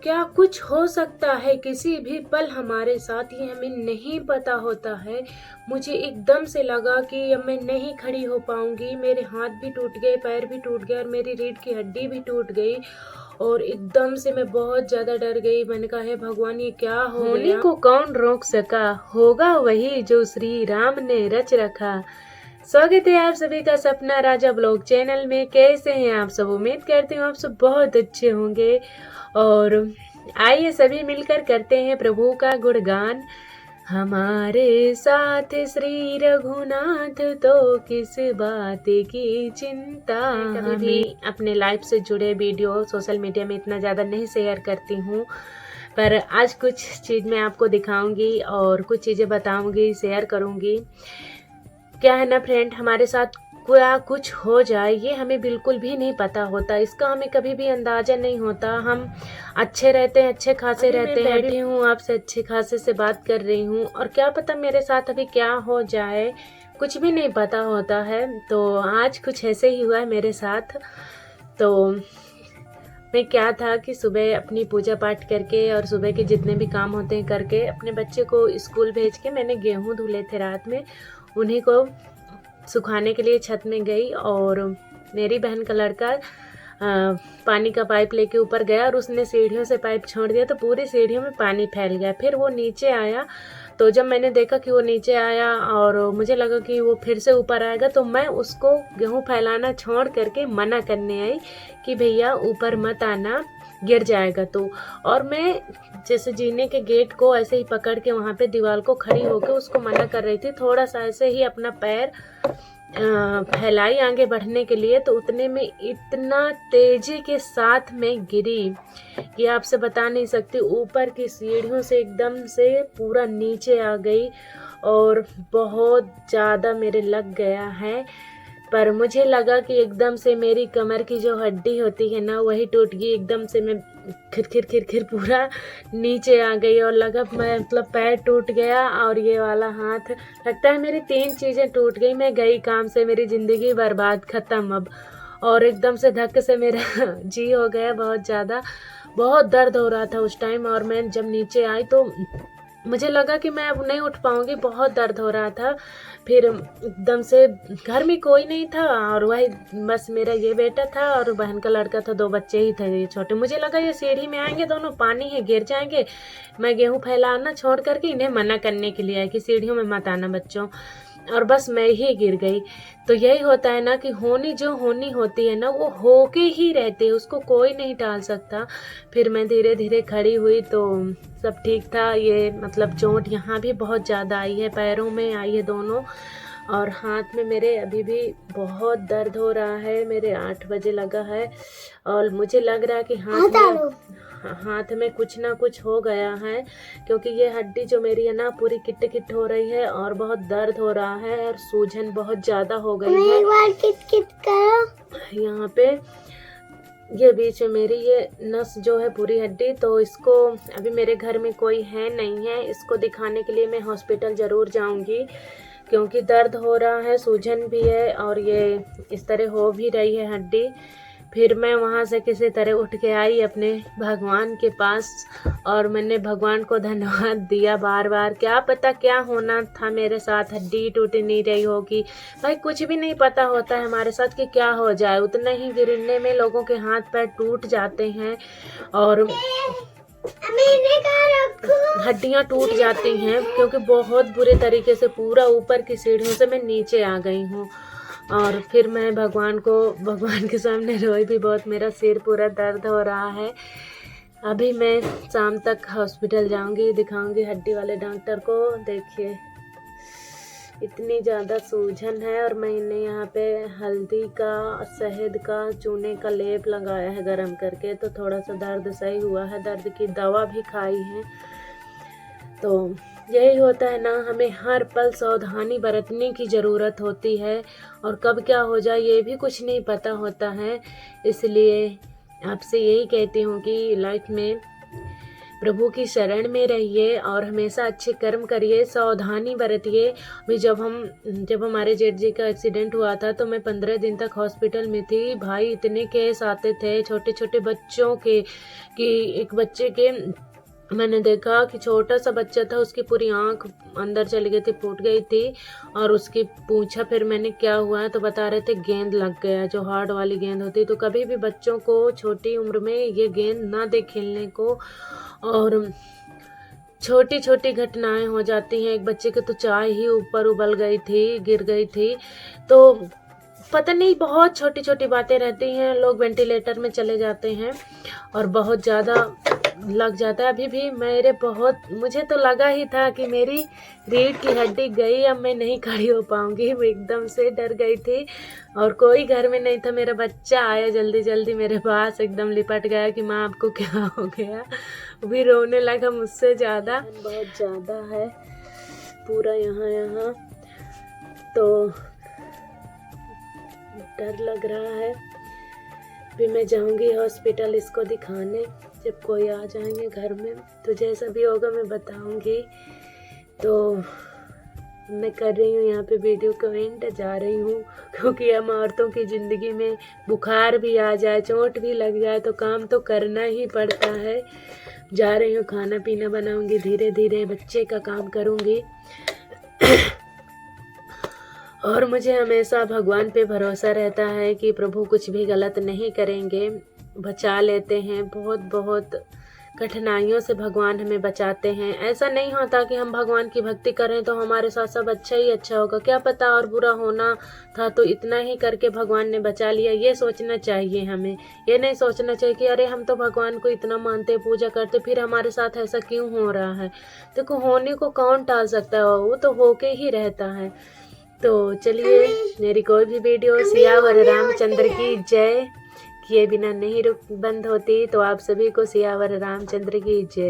क्या कुछ हो सकता है किसी भी पल हमारे साथ, ये हमें नहीं पता होता है। मुझे एकदम से लगा कि अब मैं नहीं खड़ी हो पाऊंगी, मेरे हाथ भी टूट गए, पैर भी टूट गए और मेरी रीढ़ की हड्डी भी टूट गई। और एकदम से मैं बहुत ज्यादा डर गई। मैंने कहा हे भगवान, ये क्या हो गया। होने को कौन रोक सका, होगा वही जो श्री राम ने रच रखा। स्वागत है आप सभी का सपना राजा ब्लॉग चैनल में। कैसे हैं आप सब? उम्मीद करती हूँ आप सब बहुत अच्छे होंगे। और आइए सभी मिलकर करते हैं प्रभु का गुणगान। हमारे साथ श्री रघुनाथ, तो किस बात की चिंता। कभी भी अपने लाइफ से जुड़े वीडियो सोशल मीडिया में इतना ज़्यादा नहीं शेयर करती हूँ, पर आज कुछ चीज़ मैं आपको दिखाऊंगी और कुछ चीज़ें बताऊंगी, शेयर करूंगी। क्या है ना फ्रेंड, हमारे साथ क्या कुछ हो जाए ये हमें बिल्कुल भी नहीं पता होता, इसका हमें कभी भी अंदाजा नहीं होता। हम अच्छे रहते हैं, अच्छे खासे रहते हैं। बैठी हूँ आपसे अच्छे खासे से बात कर रही हूँ और क्या पता मेरे साथ अभी क्या हो जाए, कुछ भी नहीं पता होता है। तो आज कुछ ऐसे ही हुआ है मेरे साथ। तो मैं क्या था कि सुबह अपनी पूजा पाठ करके और सुबह के जितने भी काम होते हैं करके अपने बच्चे को स्कूल भेज के मैंने गेहूं धुले थे रात में, उन्हीं को सुखाने के लिए छत में गई। और मेरी बहन का लड़का पानी का पाइप लेके ऊपर गया और उसने सीढ़ियों से पाइप छोड़ दिया, तो पूरी सीढ़ियों में पानी फैल गया। फिर वो नीचे आया, तो जब मैंने देखा कि वो नीचे आया और मुझे लगा कि वो फिर से ऊपर आएगा, तो मैं उसको गेहूं फैलाना छोड़ करके मना करने आई कि भैया ऊपर मत आना, गिर जाएगा तो। और मैं जैसे जीने के गेट को ऐसे ही पकड़ के वहाँ पे दीवार को खड़ी होकर उसको मना कर रही थी, थोड़ा सा ऐसे ही अपना पैर फैलाई आगे बढ़ने के लिए, तो उतने में इतना तेजी के साथ में गिरी कि आपसे बता नहीं सकती। ऊपर की सीढ़ियों से एकदम से पूरा नीचे आ गई और बहुत ज़्यादा मेरे लग गया है। पर मुझे लगा कि एकदम से मेरी कमर की जो हड्डी होती है ना, वही टूट गई। एकदम से मैं खिर पूरा नीचे आ गई और लगा मैं मतलब पैर टूट गया और ये वाला हाथ, लगता है मेरी 3 चीज़ें टूट गई। मैं गई काम से, मेरी ज़िंदगी बर्बाद, ख़त्म अब। और एकदम से धक्क से मेरा जी हो गया बहुत ज़्यादा, बहुत दर्द हो रहा था उस टाइम। और मैं जब नीचे आई तो मुझे लगा कि मैं अब नहीं उठ पाऊंगी, बहुत दर्द हो रहा था। फिर एकदम से घर में कोई नहीं था और वही बस मेरा ये बेटा था और बहन का लड़का था, 2 बच्चे ही थे ये छोटे। मुझे लगा ये सीढ़ी में आएंगे दोनों, पानी है गिर जाएंगे। मैं गेहूं फैलाना छोड़ करके इन्हें मना करने के लिए आई कि सीढ़ियों में मत आना बच्चों, और बस मैं ही गिर गई। तो यही होता है ना कि होनी जो होनी होती है ना, वो होके ही रहती है, उसको कोई नहीं टाल सकता। फिर मैं धीरे धीरे खड़ी हुई तो सब ठीक था। ये मतलब चोट यहाँ भी बहुत ज़्यादा आई है, पैरों में आई है दोनों, और हाथ में मेरे अभी भी बहुत दर्द हो रहा है। मेरे 8 बजे लगा है और मुझे लग रहा है कि हाथ में कुछ ना कुछ हो गया है, क्योंकि ये हड्डी जो मेरी है ना पूरी किट किट हो रही है और बहुत दर्द हो रहा है और सूजन बहुत ज़्यादा हो गई है। एक बार किट किट करो यहाँ पे, ये बीच में मेरी ये नस जो है पूरी हड्डी। तो इसको अभी मेरे घर में कोई है नहीं है, इसको दिखाने के लिए मैं हॉस्पिटल ज़रूर जाऊंगी, क्योंकि दर्द हो रहा है, सूजन भी है और ये इस तरह हो भी रही है हड्डी। फिर मैं वहाँ से किसी तरह उठ के आई अपने भगवान के पास और मैंने भगवान को धन्यवाद दिया बार बार। क्या पता क्या होना था मेरे साथ, हड्डी टूट नहीं रही होगी। भाई कुछ भी नहीं पता होता है हमारे साथ कि क्या हो जाए, उतना ही गिरने में लोगों के हाथ पैर टूट जाते हैं और हड्डियां टूट जाती हैं, क्योंकि बहुत बुरे तरीके से पूरा ऊपर की सीढ़ियों से मैं नीचे आ गई हूँ। और फिर मैं भगवान के सामने रोई भी बहुत, मेरा सिर पूरा दर्द हो रहा है। अभी मैं शाम तक हॉस्पिटल जाऊंगी, दिखाऊंगी हड्डी वाले डॉक्टर को। देखिए इतनी ज़्यादा सूजन है और मैंने यहाँ पे हल्दी का, शहद का, चूने का लेप लगाया है गरम करके, तो थोड़ा सा दर्द सही हुआ है। दर्द की दवा भी खाई है। तो यही होता है ना, हमें हर पल सावधानी बरतने की ज़रूरत होती है और कब क्या हो जाए ये भी कुछ नहीं पता होता है। इसलिए आपसे यही कहती हूँ कि लाइफ में प्रभु की शरण में रहिए और हमेशा अच्छे कर्म करिए, सावधानी बरतिए। अभी जब हमारे जेठ जी का एक्सीडेंट हुआ था तो मैं 15 दिन तक हॉस्पिटल में थी। भाई इतने केस आते थे छोटे छोटे बच्चों के, कि एक बच्चे के मैंने देखा कि छोटा सा बच्चा था, उसकी पूरी आंख अंदर चली गई थी, फूट गई थी। और उसकी पूछा फिर मैंने क्या हुआ है, तो बता रहे थे गेंद लग गया, जो हार्ड वाली गेंद होती। तो कभी भी बच्चों को छोटी उम्र में ये गेंद ना दे खेलने को। और छोटी छोटी घटनाएं हो जाती हैं। एक बच्चे की तो चाय ही ऊपर उबल गई थी, गिर गई थी। तो पता नहीं, बहुत छोटी छोटी बातें रहती हैं। लोग वेंटिलेटर में चले जाते हैं और बहुत ज़्यादा लग जाता है। अभी भी मुझे तो लगा ही था कि मेरी रीढ़ की हड्डी गई, अब मैं नहीं खड़ी हो पाऊंगी। मैं एकदम से डर गई थी और कोई घर में नहीं था। मेरा बच्चा आया जल्दी जल्दी मेरे पास, एकदम लिपट गया कि माँ आपको क्या हो गया। भी रोने लगा मुझसे ज़्यादा, बहुत ज़्यादा है पूरा यहाँ तो डर लग रहा है। फिर मैं जाऊंगी हॉस्पिटल इसको दिखाने, जब कोई आ जाएंगे घर में तो जैसा भी होगा मैं बताऊंगी। तो मैं कर रही हूँ यहाँ पे वीडियो को एंड, जा रही हूँ क्योंकि हम औरतों की ज़िंदगी में बुखार भी आ जाए, चोट भी लग जाए तो काम तो करना ही पड़ता है। जा रही हूँ, खाना पीना बनाऊंगी, धीरे धीरे बच्चे का काम करूँगी। और मुझे हमेशा भगवान पे भरोसा रहता है कि प्रभु कुछ भी गलत नहीं करेंगे, बचा लेते हैं। बहुत बहुत कठिनाइयों से भगवान हमें बचाते हैं। ऐसा नहीं होता कि हम भगवान की भक्ति करें तो हमारे साथ सब अच्छा ही अच्छा होगा, क्या पता और बुरा होना था तो इतना ही करके भगवान ने बचा लिया। ये सोचना चाहिए हमें, ये नहीं सोचना चाहिए कि अरे हम तो भगवान को इतना मानते, पूजा करते, फिर हमारे साथ ऐसा क्यों हो रहा है। देखो, होने को कौन टाल सकता है, वो तो होके ही रहता है। तो चलिए, मेरी कोई भी वीडियो सियावर रामचंद्र की जय किए बिना नहीं बंद होती। तो आप सभी को सियावर रामचंद्र की जय।